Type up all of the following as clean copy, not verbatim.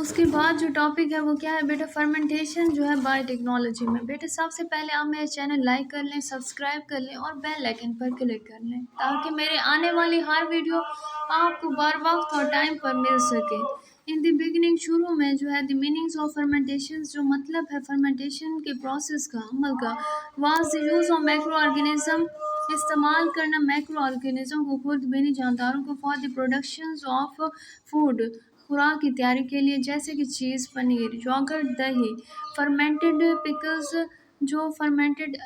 उसके बाद जो टॉपिक है वो क्या है बेटा, फर्मेंटेशन जो है बायोटेक्नोलॉजी में। बेटा सबसे पहले आप मेरे चैनल लाइक कर लें, सब्सक्राइब कर लें और बेल आइकन पर क्लिक कर लें ताकि मेरे आने वाली हर वीडियो आपको बर वक्त और टाइम पर मिल सके। इन द बिगिनिंग, शुरू में जो है द मीनिंग्स ऑफ फर्मेंटेशन, जो मतलब है फर्मेंटेशन के प्रोसेस का, अमल का, was the use of micro organism, इस्तेमाल करना माइक्रो ऑर्गेनिज्म को, खुद भी नहीं जानदारों को, for the production of food, खुराक की तैयारी के लिए, जैसे कि चीज़, पनीर, योगर्ट, दही, फर्मेंटेड पिकल्स, जो फर्मेंटेड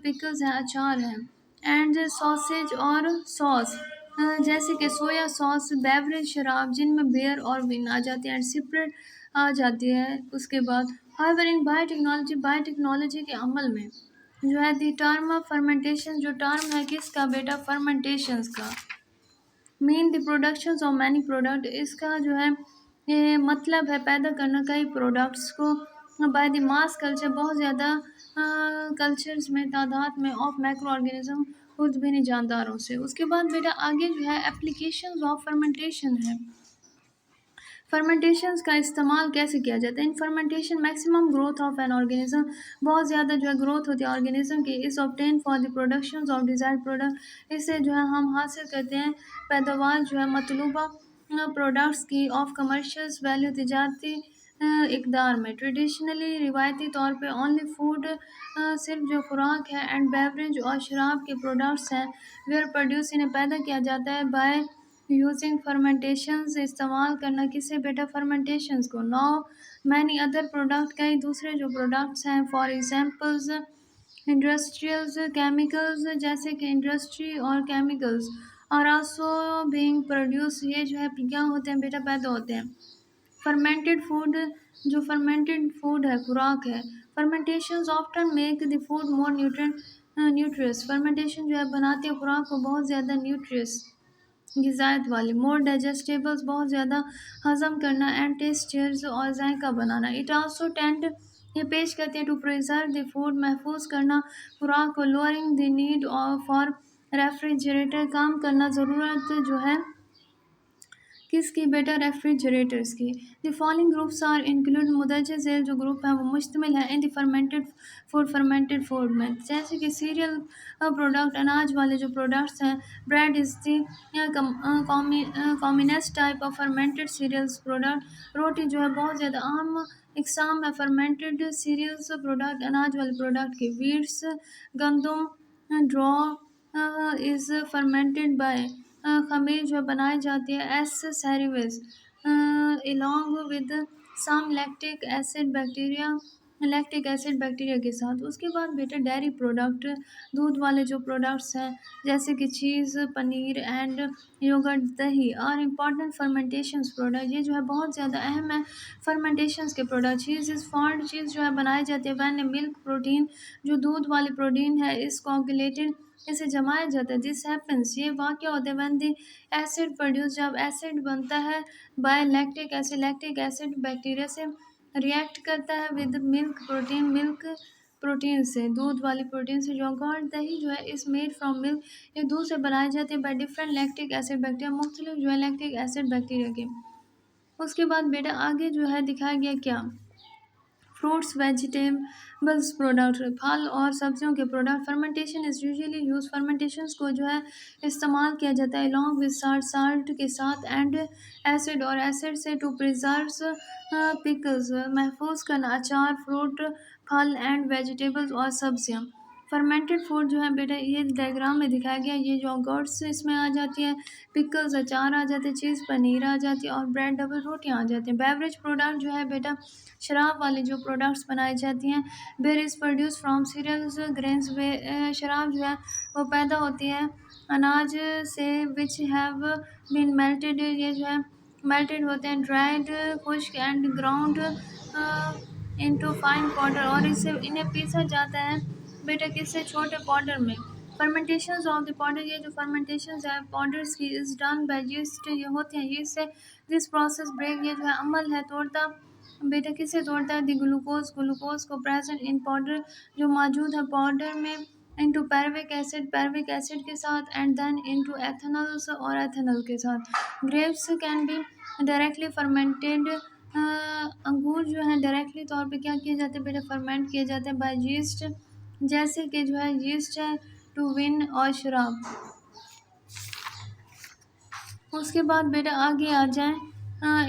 पिकल्स हैं, अचार हैं, एंड सॉसेज और सॉस, जैसे कि सोया सॉस, बेवरेज, शराब जिनमें बियर और विन आ जाती है, एंड सिपरेट आ जाती है। उसके बाद हाइवर इन बायोटेक्नोलॉजी, बायोटेक्नोलॉजी के अमल में जो है दी टर्म ऑफ फर्मेंटेशन, जो टर्म है किसका बेटा, फर्मेंटेशंस का, mean the productions of many product, इसका जो है ये मतलब है पैदा करना कई प्रोडक्ट्स को, बाय द मास कल्चर, बहुत ज़्यादा कल्चर्स में, तादाद में, ऑफ माइक्रो ऑर्गेनिज्म, खुद भी नहीं जानदारों से। उसके बाद बेटा आगे जो है एप्लीकेशंस ऑफ फर्मेंटेशन है। फर्मेंटेशंस का इस्तेमाल कैसे किया जाता है। In fermentation maximum growth of an organism, बहुत ज़्यादा जो है ग्रोथ होती है ऑर्गेनिज्म की, इस obtain for the production of desired product, इससे जो है हम हासिल करते हैं पैदावार जो है मतलूबा प्रोडक्ट्स की, ऑफ कमर्शियल्स वैल्यू, तिजारती इकदार में। ट्रेडिशनली, रिवायती तौर पे, ओनली फूड, सिर्फ जो खुराक है, एंड बेवरेज और शराब के प्रोडक्ट्स हैं, वेयर प्रोड्यूस, इन्हें पैदा किया जाता है बाय यूजिंग फर्मेंटेशंस, इस्तेमाल करना किसे बेटा, फर्मेंटेशंस को। नाउ मैनी अदर प्रोडक्ट, कई दूसरे जो प्रोडक्ट्स हैं, फॉर एग्जांपल्स इंडस्ट्रियल्स, केमिकल्स, जैसे कि इंडस्ट्री और केमिकल्स, और आल्सो बीइंग प्रोड्यूस, ये जो है क्या होते हैं बेटा, पैदा होते हैं। फर्मेंटेड फूड, जो फर्मेंटेड फूड है, खुराक है। Fermentations often make the food more nutritious, fermentation जो है बनाती है खुराक को बहुत ज़्यादा न्यूट्रियस, ग़िज़ायत वाली, मोर डाइजेस्टेबल्स, बहुत ज़्यादा हज़म करना, एंड टेस्टियर्स, और जायका बनाना। इट आल्सो टेंड, ये पेश करती है, टू प्रिजर्व द फूड, महफूज करना खुराक को, lowering the need for refrigerator, काम करना, ज़रूरत जो है किसकी बेटा, रेफ्रिजरेटर्स की। The following groups are include, मुदर्जे झेल जो ग्रुप है वो मुश्तमिल है इन द फर्मेंटेड फूड में, जैसे कि सीरियल प्रोडक्ट, अनाज वाले जो प्रोडक्ट्स हैं। Bread is the commonest type of fermented cereals product, रोटी जो है बहुत ज़्यादा आम इकसाम है फर्मेंटेड सीरियल्स प्रोडक्ट, अनाज वाले प्रोडक्ट की। वीट्स, गंदम, ड्रॉ इज़ फर्मेंटेड बाय, खमीर जो बनाई जाती है S cerevisiae, along with some lactic acid bacteria के साथ। उसके बाद बेटा डेयरी प्रोडक्ट, दूध वाले जो प्रोडक्ट्स हैं, जैसे कि चीज़, पनीर, एंड योगर्ट, दही, और इम्पॉर्टेंट फर्मेंटेशंस प्रोडक्ट, ये जो है बहुत ज़्यादा अहम है फर्मेंटेशंस के प्रोडक्ट। चीज़ इज़ फॉर्म्ड, चीज़ जो है बनाई जाती है व्हेन मिल्क प्रोटीन, जो दूध वाली प्रोटीन है, इस कोगुलेटेड, इसे जमाया जाता है। दिस हैपन्स, ये वाक़या होता है व्हेन द एसिड प्रोड्यूस, जब एसिड बनता है बाय लैक्टिक एसिड बैक्टीरिया से रिएक्ट करता है विद मिल्क प्रोटीन से, दूध वाली प्रोटीन से। योगर्ट, दही जो है इस मेड फ्रॉम मिल्क, ये दूध से बनाई जाती है by different lactic acid bacteria, मुख्तलिफ जो है लैक्टिक एसिड बैक्टीरिया के। उसके बाद बेटा आगे जो है दिखाया गया क्या, फ्रूट्स, वेजिटेबल्स प्रोडक्ट, फल और सब्जियों के product. Fermentation is usually use, fermentations को जो है इस्तेमाल किया जाता है अलॉन्ग विद साल्ट के साथ, एंड एसिड और एसिड से, टू प्रिजर्व्स पिकल्स, महफूज करना अचार, फ्रूट, फल, एंड वेजिटेबल्स और सब्जियाँ। फर्मेंटेड फूड जो है बेटा ये डायग्राम में दिखाया गया, ये योगर्ट्स इसमें आ जाती है, पिकल्स अचार आ जाते हैं, चीज़ पनीर आ जाती है, और ब्रेड डबल रोटियाँ आ जाती हैं। बेवरेज प्रोडक्ट जो है बेटा शराब वाली जो प्रोडक्ट्स बनाई जाती हैं। Beer is produce from cereals grains, शराब जो है वो पैदा होती है अनाज से, विच हैव बीन मेल्टेड, ये जो है मेल्टेड होते हैं, ड्राइड, खुश्क, and ground into fine powder, और इसे इन्हें पीसा जाता है बेटा किससे, छोटे पाउडर में। फर्मेंटेशन ऑफ द पाउडर, ये जो फर्मेंटेशन है पाउडर्स की, इज़ डन बाय यीस्ट, ये होते हैं यीस्ट से। दिस प्रोसेस ब्रेक, ये जो है अमल है तोड़ता बेटा किसे तोड़ता है, दी ग्लूकोज को, प्रेजेंट इन पाउडर, जो मौजूद है पाउडर में, इनटू पैरविक एसिड के साथ, एंड देन इनटू एथेनॉल्स, और एथेनॉल के साथ। Grapes can be directly fermented अंगूर जो है डायरेक्टली तौर पे क्या किए जाते हैं बेटा, फर्मेंट किए जाते हैं बाय यीस्ट, जैसे कि जो है यीस्ट है टू विन और शराब। उसके बाद बेटा आगे आ जाएँ,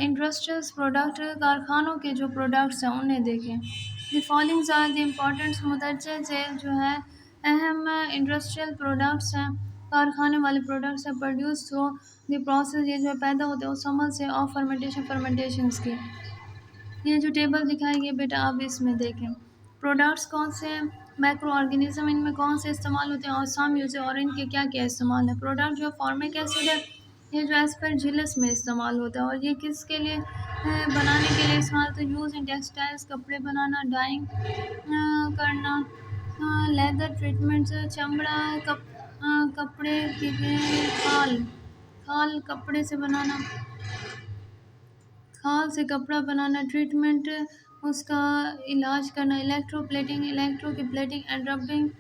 इंडस्ट्रियल प्रोडक्ट, कारखानों के जो प्रोडक्ट्स हैं उन्हें देखें। The followings are the important मुदर्जे से जो है अहम इंडस्ट्रियल प्रोडक्ट्स हैं, कारखाने वाले प्रोडक्ट्स हैं, प्रोड्यूस थ्रू द प्रोसेस, ये जो है पैदा होते हैं उस अमल से, और फर्मेंटेशंस के। ये जो टेबल दिखाई है बेटा आप इसमें देखें, प्रोडक्ट्स कौन से हैं, माइक्रो ऑर्गेनिज्म इनमें कौन से इस्तेमाल होते हैं, और सम यूज और इनके क्या क्या इस्तेमाल है। प्रोडक्ट जो फॉर्मिक एसिड है ये जो एस्परजिलस में इस्तेमाल होता है, और ये किसके लिए बनाने के लिए इस्तेमाल, तो यूज़ इन टेक्सटाइल्स, कपड़े बनाना, डाइंग करना, लेदर ट्रीटमेंट्स, चमड़ा, कपड़े के लिए खाल, खाल कपड़े से बनाना, खाल से कपड़ा बनाना, ट्रीटमेंट उसका इलाज करना, इलेक्ट्रोप्लेटिंग, इलेक्ट्रो की प्लेटिंग एंड रबिंग,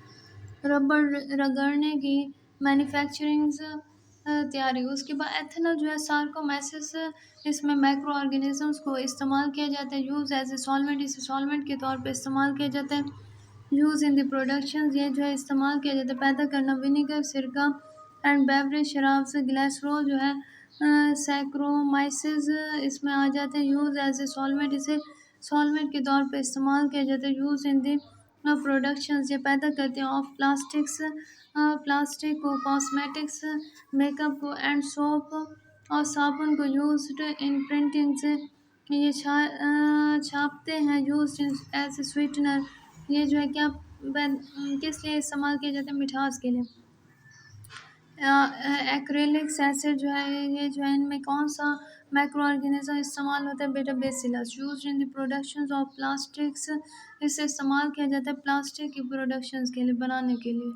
रबड़ रगड़ने की, मैन्युफैक्चरिंग्स तैयारी। उसके बाद एथेनॉल जो है सार्कोमेसिस, इसमें माइक्रो ऑर्गेनिजम्स को इस्तेमाल किया जाता है, यूज़ एज ए सॉल्वेंट, इसे सॉल्वेंट के तौर पे इस्तेमाल किया जाता है। यूज़ इन द प्रोडक्शन, ये जो है इस्तेमाल किया जाता है पैदा करना, विनीगर, सिरका एंड बेवरेज, शराब से, ग्लासरोल जो है सैक्रोमाइसिस इसमें आ जाते हैं, यूज़ एज ए सॉल्वेंट, इसे सॉल्वेंट के तौर पे इस्तेमाल किया जाता है। यूज़ इन द प्रोडक्शंस, ये पैदा करते हैं ऑफ प्लास्टिक्स, प्लास्टिक को, कॉस्मेटिक्स, मेकअप को एंड सोप, और साबुन को, यूज्ड इन प्रिंटिंग से, ये छापते हैं, यूज्ड एज ए स्वीटनर, ये जो है क्या किस लिए इस्तेमाल किए जाते हैं, मिठास के लिए। एक्रेलिक्स एसिड जो है ये जो है इनमें कौन सा माइक्रो ऑर्गेनिज्म इस्तेमाल होता है बेटा, bacillus, use in the production of plastics, इसे इस्तेमाल किया जाता है प्लास्टिक की प्रोडक्शंस के लिए, बनाने के लिए।